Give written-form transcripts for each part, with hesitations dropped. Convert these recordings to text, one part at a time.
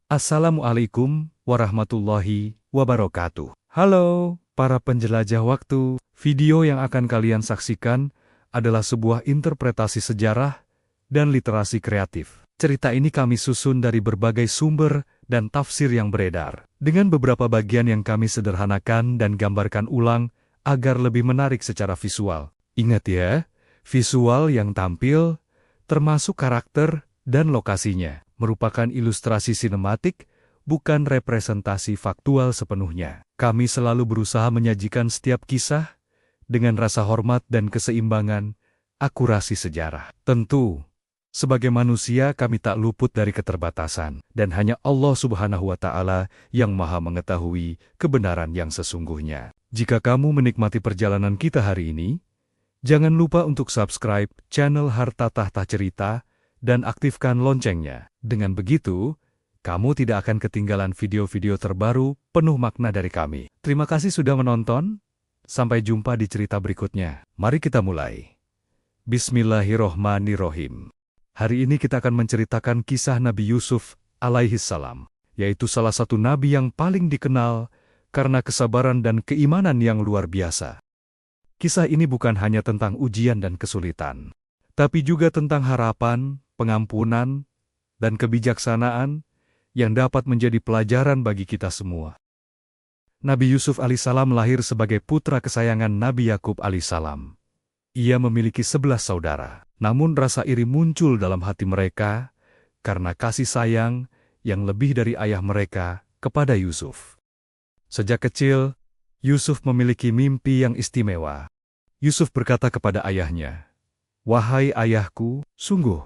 Assalamualaikum warahmatullahi wabarakatuh. Halo, para penjelajah waktu. Video yang akan kalian saksikan adalah sebuah interpretasi sejarah dan literasi kreatif. Cerita ini kami susun dari berbagai sumber dan tafsir yang beredar, dengan beberapa bagian yang kami sederhanakan dan gambarkan ulang agar lebih menarik secara visual. Ingat ya, visual yang tampil, termasuk karakter dan lokasinya, merupakan ilustrasi sinematik, bukan representasi faktual sepenuhnya. Kami selalu berusaha menyajikan setiap kisah dengan rasa hormat dan keseimbangan, akurasi sejarah. Tentu, sebagai manusia kami tak luput dari keterbatasan, dan hanya Allah Subhanahu wa Ta'ala yang Maha mengetahui kebenaran yang sesungguhnya. Jika kamu menikmati perjalanan kita hari ini, jangan lupa untuk subscribe channel Harta Tahta Cerita dan aktifkan loncengnya. Dengan begitu, kamu tidak akan ketinggalan video-video terbaru penuh makna dari kami. Terima kasih sudah menonton. Sampai jumpa di cerita berikutnya. Mari kita mulai. Bismillahirrohmanirrohim. Hari ini kita akan menceritakan kisah Nabi Yusuf alaihissalam, yaitu salah satu nabi yang paling dikenal karena kesabaran dan keimanan yang luar biasa. Kisah ini bukan hanya tentang ujian dan kesulitan, tapi juga tentang harapan, pengampunan, dan kebijaksanaan yang dapat menjadi pelajaran bagi kita semua. Nabi Yusuf alaihissalam lahir sebagai putra kesayangan Nabi Yakub alaihissalam. Ia memiliki 11 saudara, namun rasa iri muncul dalam hati mereka karena kasih sayang yang lebih dari ayah mereka kepada Yusuf. Sejak kecil, Yusuf memiliki mimpi yang istimewa. Yusuf berkata kepada ayahnya, "Wahai ayahku, sungguh,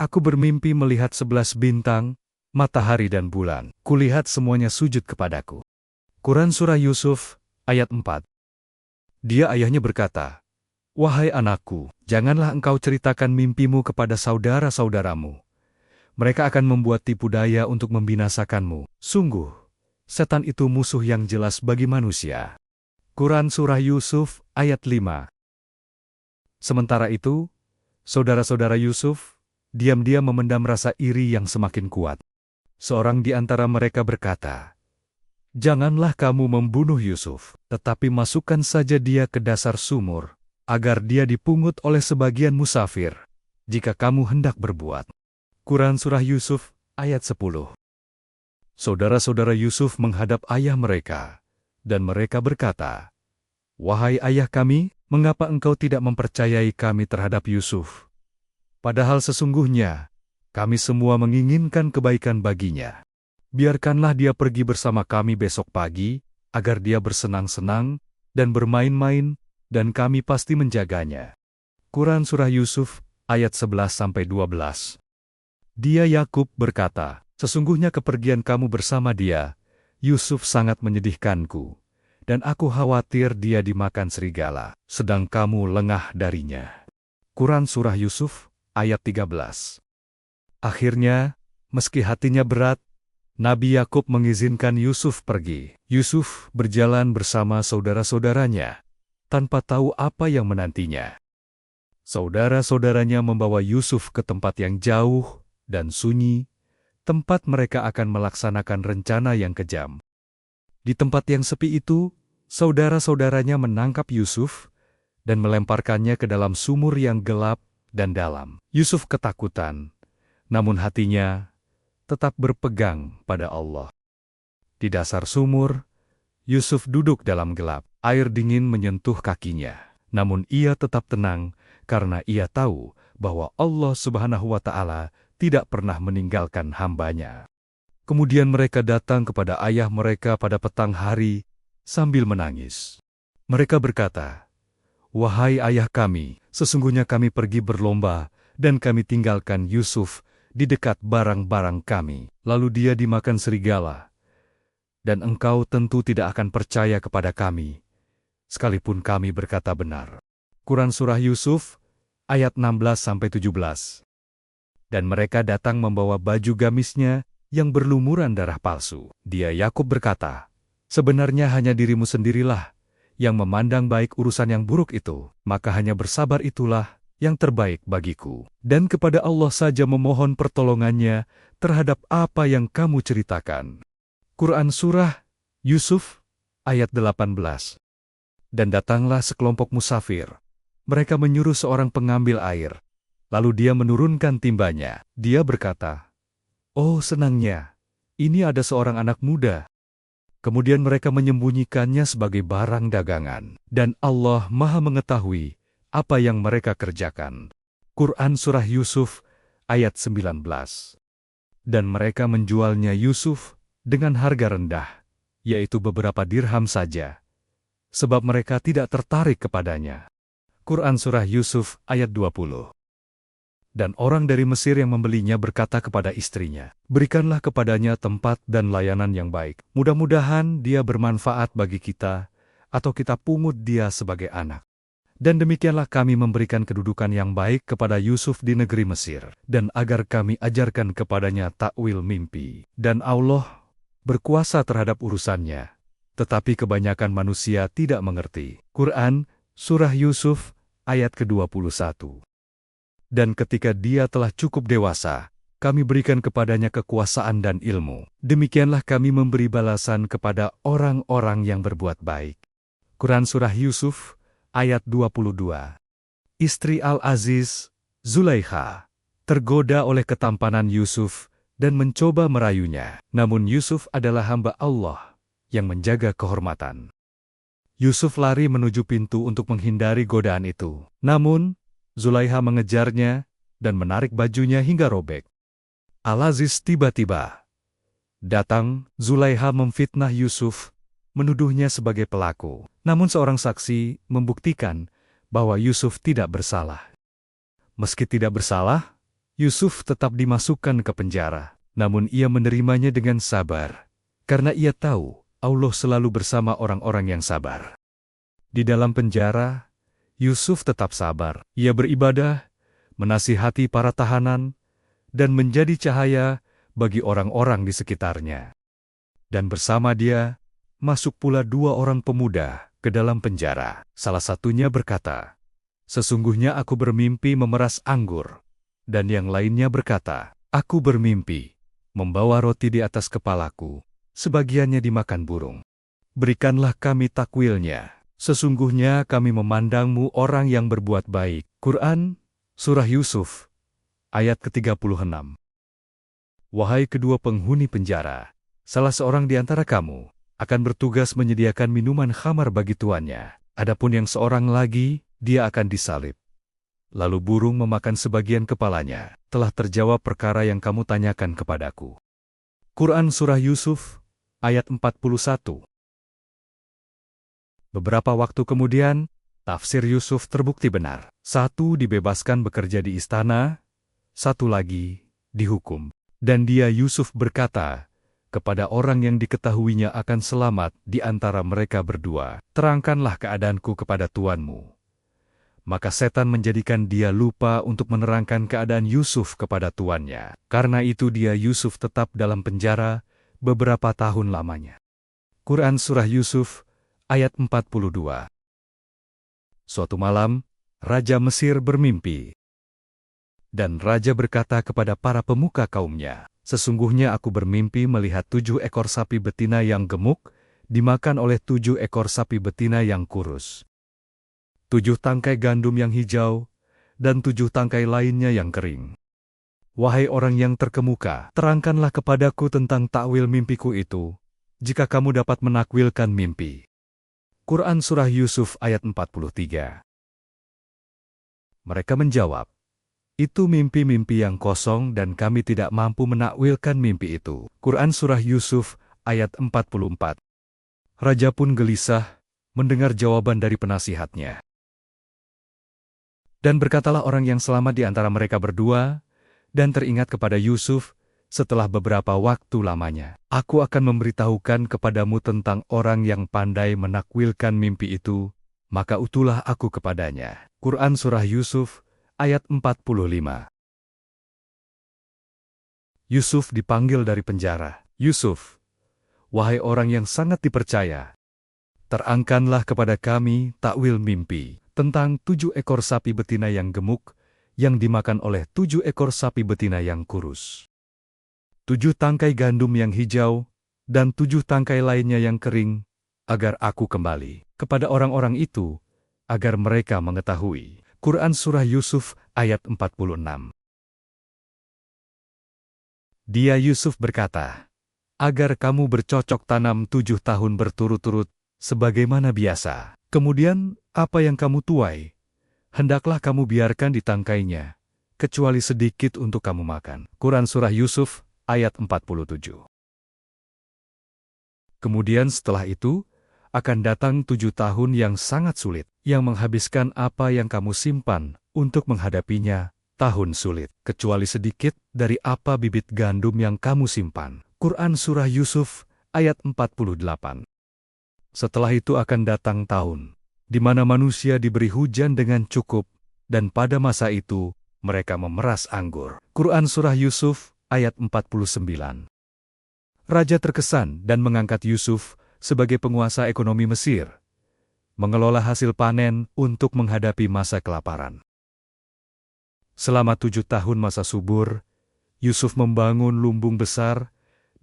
aku bermimpi melihat 11 bintang, matahari dan bulan. Kulihat semuanya sujud kepadaku." Quran Surah Yusuf, ayat 4. Dia ayahnya berkata, "Wahai anakku, janganlah engkau ceritakan mimpimu kepada saudara-saudaramu. Mereka akan membuat tipu daya untuk membinasakanmu. Sungguh, setan itu musuh yang jelas bagi manusia." Quran Surah Yusuf, ayat 5. Sementara itu, saudara-saudara Yusuf diam-diam memendam rasa iri yang semakin kuat. Seorang di antara mereka berkata, "Janganlah kamu membunuh Yusuf, tetapi masukkan saja dia ke dasar sumur, agar dia dipungut oleh sebagian musafir, jika kamu hendak berbuat." Quran Surah Yusuf, ayat 10. Saudara-saudara Yusuf menghadap ayah mereka, dan mereka berkata, "Wahai ayah kami, mengapa engkau tidak mempercayai kami terhadap Yusuf? Padahal sesungguhnya, kami semua menginginkan kebaikan baginya. Biarkanlah dia pergi bersama kami besok pagi, agar dia bersenang-senang dan bermain-main, dan kami pasti menjaganya." Quran Surah Yusuf, ayat 11-12. Dia Yakub berkata, "Sesungguhnya kepergian kamu bersama dia, Yusuf, sangat menyedihkanku, dan aku khawatir dia dimakan serigala, sedang kamu lengah darinya." Quran Surah Yusuf, ayat 13. Akhirnya, meski hatinya berat, Nabi Yakub mengizinkan Yusuf pergi. Yusuf berjalan bersama saudara-saudaranya, tanpa tahu apa yang menantinya. Saudara-saudaranya membawa Yusuf ke tempat yang jauh dan sunyi, tempat mereka akan melaksanakan rencana yang kejam. Di tempat yang sepi itu, saudara-saudaranya menangkap Yusuf dan melemparkannya ke dalam sumur yang gelap dan dalam. Yusuf ketakutan, namun hatinya tetap berpegang pada Allah. Di dasar sumur, Yusuf duduk dalam gelap. Air dingin menyentuh kakinya, namun ia tetap tenang karena ia tahu bahwa Allah Subhanahu wa Ta'ala tidak pernah meninggalkan hambanya. Kemudian mereka datang kepada ayah mereka pada petang hari sambil menangis. Mereka berkata, "Wahai ayah kami, sesungguhnya kami pergi berlomba dan kami tinggalkan Yusuf di dekat barang-barang kami. Lalu dia dimakan serigala. Dan engkau tentu tidak akan percaya kepada kami, sekalipun kami berkata benar." Quran Surah Yusuf, ayat 16-17. Dan mereka datang membawa baju gamisnya yang berlumuran darah palsu. Dia Yakub berkata, "Sebenarnya hanya dirimu sendirilah yang memandang baik urusan yang buruk itu, maka hanya bersabar itulah yang terbaik bagiku. Dan kepada Allah saja memohon pertolongannya terhadap apa yang kamu ceritakan. Quran Surah Yusuf, ayat 18. Dan datanglah sekelompok musafir. Mereka menyuruh seorang pengambil air. Lalu dia menurunkan timbanya. Dia berkata, "Oh senangnya, ini ada seorang anak muda." Kemudian mereka menyembunyikannya sebagai barang dagangan. Dan Allah Maha mengetahui apa yang mereka kerjakan. Quran Surah Yusuf, ayat 19. Dan mereka menjualnya Yusuf dengan harga rendah, yaitu beberapa dirham saja, sebab mereka tidak tertarik kepadanya. Quran Surah Yusuf, ayat 20. Dan orang dari Mesir yang membelinya berkata kepada istrinya, "Berikanlah kepadanya tempat dan layanan yang baik. Mudah-mudahan dia bermanfaat bagi kita, atau kita pungut dia sebagai anak." Dan demikianlah kami memberikan kedudukan yang baik kepada Yusuf di negeri Mesir, dan agar kami ajarkan kepadanya takwil mimpi. Dan Allah berkuasa terhadap urusannya, tetapi kebanyakan manusia tidak mengerti. Quran Surah Yusuf, ayat ke-21. Dan ketika dia telah cukup dewasa, kami berikan kepadanya kekuasaan dan ilmu. Demikianlah kami memberi balasan kepada orang-orang yang berbuat baik. Quran Surah Yusuf, ayat 22. Istri Al-Aziz, Zulaikha, tergoda oleh ketampanan Yusuf dan mencoba merayunya. Namun Yusuf adalah hamba Allah yang menjaga kehormatan. Yusuf lari menuju pintu untuk menghindari godaan itu. Namun, Zulaikha mengejarnya dan menarik bajunya hingga robek. Al-Aziz tiba-tiba datang. Zulaikha memfitnah Yusuf, menuduhnya sebagai pelaku. Namun seorang saksi membuktikan bahwa Yusuf tidak bersalah. Meski tidak bersalah, Yusuf tetap dimasukkan ke penjara. Namun ia menerimanya dengan sabar, karena ia tahu Allah selalu bersama orang-orang yang sabar. Di dalam penjara, Yusuf tetap sabar. Ia beribadah, menasihati para tahanan, dan menjadi cahaya bagi orang-orang di sekitarnya. Dan bersama dia, masuk pula 2 orang pemuda ke dalam penjara. Salah satunya berkata, "Sesungguhnya aku bermimpi memeras anggur." Dan yang lainnya berkata, "Aku bermimpi membawa roti di atas kepalaku, sebagiannya dimakan burung. Berikanlah kami takwilnya. Sesungguhnya kami memandangmu orang yang berbuat baik." Quran Surah Yusuf, ayat ke-36. Wahai kedua penghuni penjara, salah seorang di antara kamu akan bertugas menyediakan minuman khamar bagi tuannya. Adapun yang seorang lagi, dia akan disalib. Lalu burung memakan sebagian kepalanya. Telah terjawab perkara yang kamu tanyakan kepadaku. Quran Surah Yusuf, ayat 41. Beberapa waktu kemudian, tafsir Yusuf terbukti benar. Satu dibebaskan bekerja di istana, satu lagi dihukum. Dan dia Yusuf berkata kepada orang yang diketahuinya akan selamat di antara mereka berdua, "Terangkanlah keadaanku kepada tuanmu." Maka setan menjadikan dia lupa untuk menerangkan keadaan Yusuf kepada tuannya. Karena itu dia Yusuf tetap dalam penjara beberapa tahun lamanya. Quran Surah Yusuf, ayat 42. Suatu malam, Raja Mesir bermimpi. Dan Raja berkata kepada para pemuka kaumnya, "Sesungguhnya aku bermimpi melihat 7 ekor sapi betina yang gemuk dimakan oleh 7 ekor sapi betina yang kurus. 7 tangkai gandum yang hijau, dan 7 tangkai lainnya yang kering. Wahai orang yang terkemuka, terangkanlah kepadaku tentang takwil mimpiku itu, jika kamu dapat menakwilkan mimpi." Quran Surah Yusuf ayat 43. Mereka menjawab, "Itu mimpi-mimpi yang kosong dan kami tidak mampu menakwilkan mimpi itu." Quran Surah Yusuf ayat 44. Raja pun gelisah mendengar jawaban dari penasihatnya. Dan berkatalah orang yang selamat di antara mereka berdua, dan teringat kepada Yusuf setelah beberapa waktu lamanya, "Aku akan memberitahukan kepadamu tentang orang yang pandai menakwilkan mimpi itu, maka utulah aku kepadanya." Quran Surah Yusuf, ayat 45. Yusuf dipanggil dari penjara. "Yusuf, wahai orang yang sangat dipercaya, terangkanlah kepada kami takwil mimpi." tentang 7 ekor sapi betina yang gemuk, yang dimakan oleh 7 ekor sapi betina yang kurus. 7 tangkai gandum yang hijau, dan 7 tangkai lainnya yang kering, agar aku kembali kepada orang-orang itu, agar mereka mengetahui. Quran Surah Yusuf ayat 46. Dia Yusuf berkata, agar kamu bercocok tanam 7 tahun berturut-turut, sebagaimana biasa. Kemudian, apa yang kamu tuai, hendaklah kamu biarkan di tangkainya, kecuali sedikit untuk kamu makan. Quran Surah Yusuf ayat 47. Kemudian setelah itu, akan datang 7 tahun yang sangat sulit, yang menghabiskan apa yang kamu simpan untuk menghadapinya, tahun sulit, kecuali sedikit dari apa bibit gandum yang kamu simpan. Quran Surah Yusuf ayat 48. Setelah itu akan datang tahun, di mana manusia diberi hujan dengan cukup, dan pada masa itu, mereka memeras anggur. Quran Surah Yusuf ayat 49. Raja terkesan dan mengangkat Yusuf sebagai penguasa ekonomi Mesir, mengelola hasil panen untuk menghadapi masa kelaparan. Selama 7 tahun masa subur, Yusuf membangun lumbung besar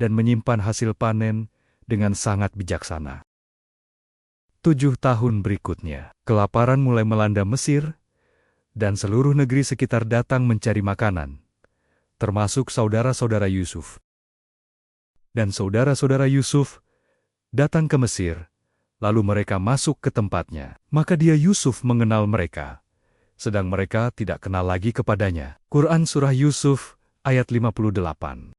dan menyimpan hasil panen dengan sangat bijaksana. 7 tahun berikutnya, kelaparan mulai melanda Mesir, dan seluruh negeri sekitar datang mencari makanan, termasuk saudara-saudara Yusuf. Dan saudara-saudara Yusuf datang ke Mesir, lalu mereka masuk ke tempatnya. Maka dia Yusuf mengenal mereka, sedang mereka tidak kenal lagi kepadanya. Quran Surah Yusuf ayat 58.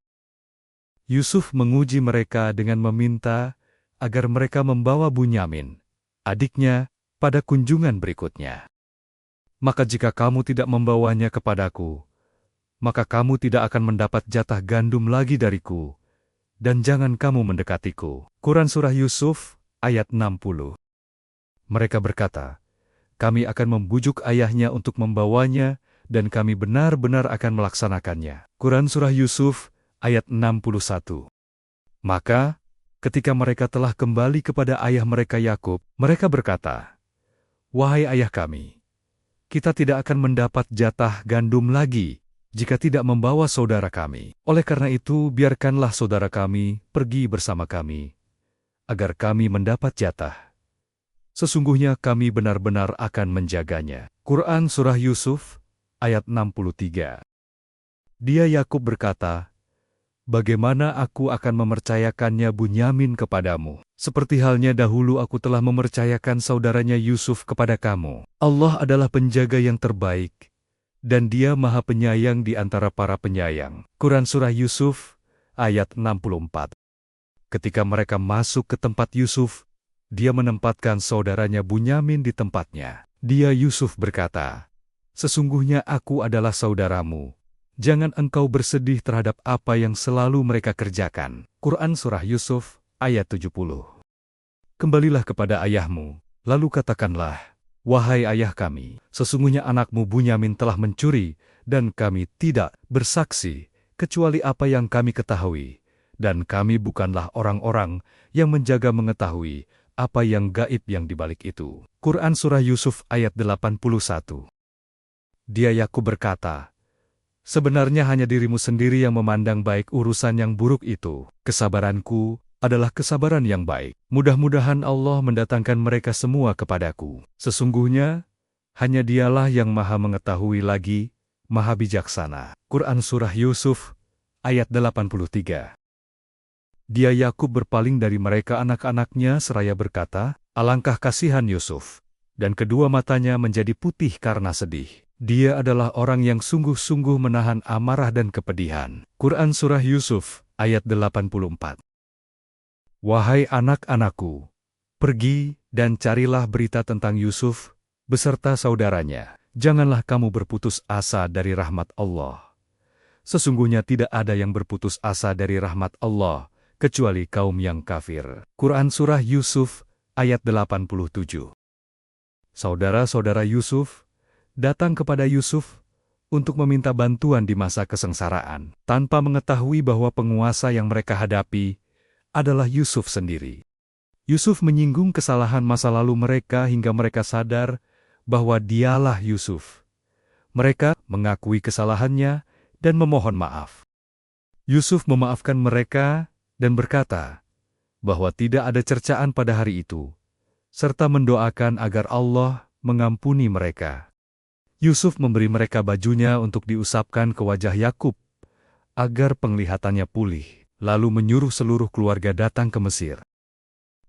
Yusuf menguji mereka dengan meminta agar mereka membawa Bunyamin, adiknya, pada kunjungan berikutnya. Maka jika kamu tidak membawanya kepadaku, maka kamu tidak akan mendapat jatah gandum lagi dariku, dan jangan kamu mendekatiku. Quran Surah Yusuf ayat 60. Mereka berkata, kami akan membujuk ayahnya untuk membawanya, dan kami benar-benar akan melaksanakannya. Quran Surah Yusuf ayat 61. Maka, ketika mereka telah kembali kepada ayah mereka Yakub, mereka berkata, wahai ayah kami, kita tidak akan mendapat jatah gandum lagi jika tidak membawa saudara kami. Oleh karena itu, biarkanlah saudara kami pergi bersama kami, agar kami mendapat jatah. Sesungguhnya kami benar-benar akan menjaganya. Quran Surah Yusuf ayat 63. Dia Yakub berkata, bagaimana aku akan mempercayakannya Bunyamin kepadamu, seperti halnya dahulu aku telah mempercayakan saudaranya Yusuf kepada kamu. Allah adalah penjaga yang terbaik, dan Dia Maha Penyayang di antara para penyayang. Quran Surah Yusuf ayat 64. Ketika mereka masuk ke tempat Yusuf, dia menempatkan saudaranya Bunyamin di tempatnya. Dia Yusuf berkata, sesungguhnya aku adalah saudaramu. Jangan engkau bersedih terhadap apa yang selalu mereka kerjakan. Quran Surah Yusuf ayat 70. Kembalilah kepada ayahmu, lalu katakanlah, wahai ayah kami, sesungguhnya anakmu Bunyamin telah mencuri, dan kami tidak bersaksi, kecuali apa yang kami ketahui, dan kami bukanlah orang-orang yang menjaga mengetahui apa yang gaib yang dibalik itu. Quran Surah Yusuf ayat 81. Dia Yakub berkata, sebenarnya hanya dirimu sendiri yang memandang baik urusan yang buruk itu. Kesabaranku adalah kesabaran yang baik. Mudah-mudahan Allah mendatangkan mereka semua kepadaku. Sesungguhnya, hanya Dialah yang Maha Mengetahui lagi, Maha Bijaksana. Quran Surah Yusuf ayat 83. Dia Yakub berpaling dari mereka anak-anaknya seraya berkata, alangkah kasihan Yusuf. Dan kedua matanya menjadi putih karena sedih. Dia adalah orang yang sungguh-sungguh menahan amarah dan kepedihan. Quran Surah Yusuf ayat 84. Wahai anak-anakku, pergi dan carilah berita tentang Yusuf beserta saudaranya. Janganlah kamu berputus asa dari rahmat Allah. Sesungguhnya tidak ada yang berputus asa dari rahmat Allah, kecuali kaum yang kafir. Quran Surah Yusuf ayat 87. Saudara-saudara Yusuf datang kepada Yusuf untuk meminta bantuan di masa kesengsaraan, tanpa mengetahui bahwa penguasa yang mereka hadapi adalah Yusuf sendiri. Yusuf menyinggung kesalahan masa lalu mereka hingga mereka sadar bahwa dialah Yusuf. Mereka mengakui kesalahannya dan memohon maaf. Yusuf memaafkan mereka dan berkata bahwa tidak ada cercaan pada hari itu, serta mendoakan agar Allah mengampuni mereka. Yusuf memberi mereka bajunya untuk diusapkan ke wajah Yakub agar penglihatannya pulih, lalu menyuruh seluruh keluarga datang ke Mesir.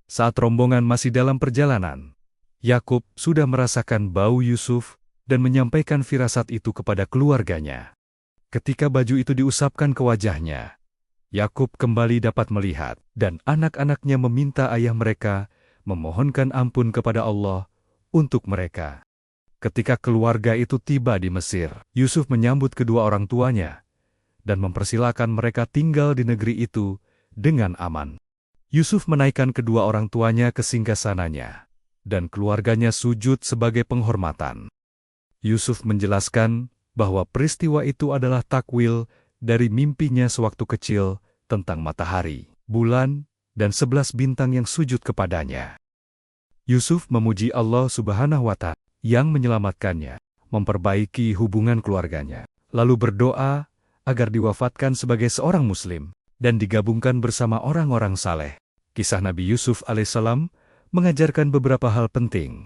Saat rombongan masih dalam perjalanan, Yakub sudah merasakan bau Yusuf dan menyampaikan firasat itu kepada keluarganya. Ketika baju itu diusapkan ke wajahnya, Yakub kembali dapat melihat, dan anak-anaknya meminta ayah mereka memohonkan ampun kepada Allah untuk mereka. Ketika keluarga itu tiba di Mesir, Yusuf menyambut kedua orang tuanya dan mempersilakan mereka tinggal di negeri itu dengan aman. Yusuf menaikkan kedua orang tuanya ke singgasananya, dan keluarganya sujud sebagai penghormatan. Yusuf menjelaskan bahwa peristiwa itu adalah takwil dari mimpinya sewaktu kecil tentang matahari, bulan, dan 11 bintang yang sujud kepadanya. Yusuf memuji Allah Subhanahu wa Ta'ala yang menyelamatkannya, memperbaiki hubungan keluarganya, lalu berdoa agar diwafatkan sebagai seorang Muslim dan digabungkan bersama orang-orang saleh. Kisah Nabi Yusuf alaihissalam mengajarkan beberapa hal penting,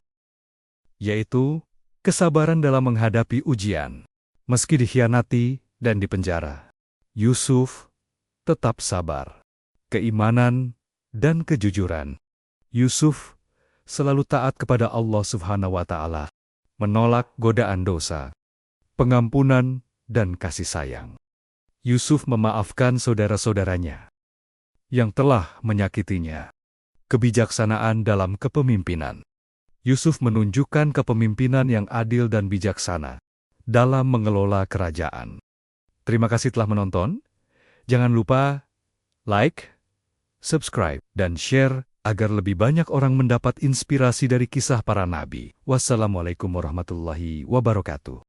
yaitu kesabaran dalam menghadapi ujian. Meski dikhianati dan dipenjara, Yusuf tetap sabar. Keimanan dan kejujuran. Yusuf selalu taat kepada Allah Subhanahu wa Ta'ala, menolak godaan dosa, pengampunan, dan kasih sayang. Yusuf memaafkan saudara-saudaranya yang telah menyakitinya. Kebijaksanaan dalam kepemimpinan. Yusuf menunjukkan kepemimpinan yang adil dan bijaksana dalam mengelola kerajaan. Terima kasih telah menonton. Jangan lupa like, subscribe, dan share agar lebih banyak orang mendapat inspirasi dari kisah para nabi. Wassalamualaikum warahmatullahi wabarakatuh.